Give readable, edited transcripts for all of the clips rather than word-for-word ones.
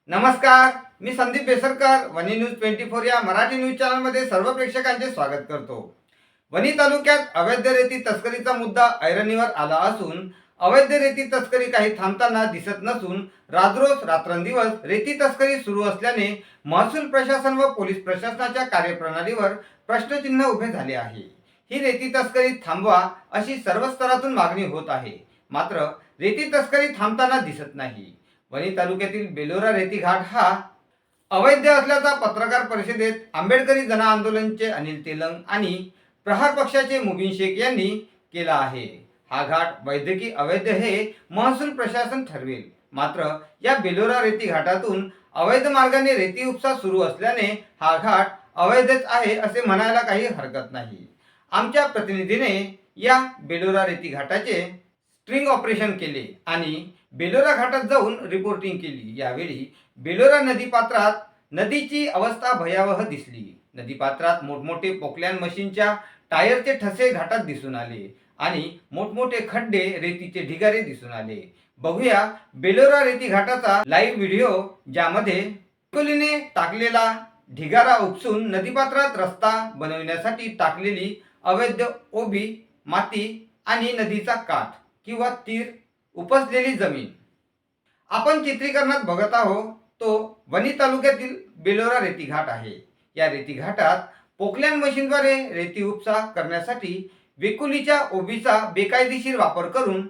नमस्कार, मी संदीप बेसरकर वनी न्यूज 24 या मराठी न्यूज चॅनलमध्ये सर्व प्रेक्षकांचे स्वागत करतो। वनी तालुक्यात अवैध रेती तस्करीचा मुद्दा ऐरणीवर आला असून अवैध रेती तस्करी काही थांबताना दिसत नसून राजरोज रात्रंदिवस रेती तस्करी सुरू असल्याने महसूल प्रशासन व पोलीस प्रशासनाच्या कार्यप्रणालीवर प्रश्नचिन्ह उभे झाले आहे। ही रेती तस्करी थांबवा अशी सर्व स्तरातून मागणी होत आहे, मात्र रेती तस्करी थांबताना दिसत नाही। वनी तालुक्यातील बेलोरा रेती घाट हा अवैध असल्याचा पत्रकार परिषदेत आंबेडकरी जन आंदोलनचे अनिल तेलंग आणि प्रहार पक्षाचे मुबीन शेख यांनी केला आहे। हा घाट वैद्यकीय अवैध हे महसूल प्रशासन ठरवेल, मात्र या बेलोरा रेती घाटातून अवैध मार्गाने रेती उपसा सुरू असल्याने हा घाट अवैधच आहे असे म्हणायला काही हरकत नाही। आमच्या प्रतिनिधीने या बेलोरा रेती घाटाचे स्ट्रिंग ऑपरेशन केले आणि बेलोरा घाटात जाऊन रिपोर्टिंग केली। यावेळी बेलोरा नदीपात्रात नदीची अवस्था भयावह दिसली। नदीपात्रात मोठमोठे पोकलॅन मशीनच्या टायरचे ठसे घाटात दिसून आले आणि मोठमोठे खड्डे, रेतीचे ढिगारे दिसून आले। बघूया बेलोरा रेती घाटाचा लाईव्ह व्हिडिओ, ज्यामध्ये कोलीने टाकलेला ढिगारा उपसून नदीपात्रात रस्ता बनवण्यासाठी टाकलेली अवैध ओबी, माती आणि नदीचा काठ किंवा तीर उपसलेली जमीन आपण चित्रीकरणात बघत आहोत। तो वनी तालुक्यातील बेलोरा रेती घाट आहे। या रेती घाटात पोकलॅन मशीनद्वारे रेती उपसा करण्यासाठी वेकुलीच्या ओबीचा बेकायदेशीर वापर करून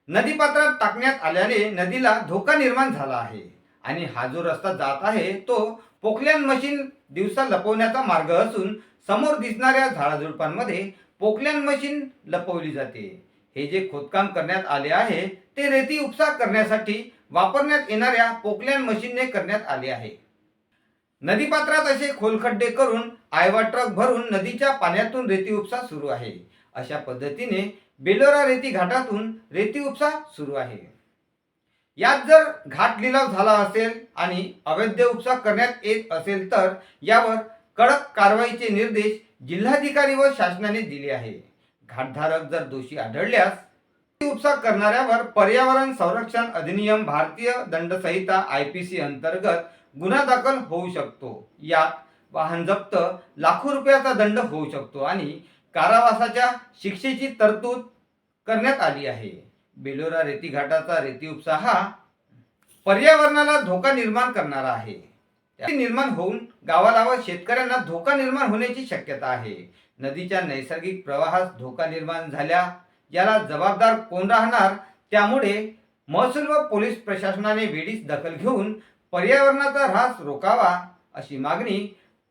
नदीपात्रात टाकण्यात आल्याने नदीला धोका निर्माण झाला आहे आणि हा जो रस्ता जात आहे तो पोकलॅन मशीन दिवसा लपवण्याचा मार्ग असून समोर दिसणाऱ्या झाडाझुडपांमध्ये पोकलॅन मशीन लपवली जाते। हे जे खोदकाम करण्यात आले आहे ते रेती उपसा करण्यासाठी वापरण्यात येणाऱ्या पोकलॅन मशीनने करण्यात आले आहे। नदीपात्रात असे खोलखड्डे करून आयवा ट्रक भरून नदीच्या पाण्यातून रेती उपसा सुरू आहे। अशा पद्धतीने बेलोरा रेती घाटातून रेती उपसा सुरू आहे। यात जर घाट लिलाव झाला असेल आणि अवैध उपसा करण्यात येत असेल तर यावर कडक कारवाईचे निर्देश जिल्हाधिकारी व शासनाने दिले आहे। घाटधारक जर दोषी आढळल्यास उपसा करणाऱ्यावर पर्यावरण संरक्षण अधिनियम, भारतीय दंड संहिता IPC अंतर्गत गुन्हा दाखल होऊ शकतो। यात वाहन जप्त, लाखो रुपयाचा दंड होऊ शकतो आणि कारावासाच्या शिक्षेची तरतूद करण्यात आली आहे। बेलोरा रेती घाटाचा रेती उपसा हा पर्यावरणाला धोका निर्माण करणारा आहे। निर्माण होऊन गावाला व शेतकऱ्यांना धोका निर्माण होण्याची शक्यता आहे। नदीच्या नैसर्गिक प्रवाहास धोका निर्माण झाल्या याला जबाबदार कोण राहणार? त्यामुळे महसूल व पोलीस प्रशासनाने वेळीच दखल घेऊन पर्यावरणाचा ऱ्हास रोखावा अशी मागणी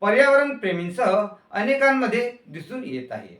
पर्यावरण प्रेमींसह अनेकांमध्ये दिसून येत आहे।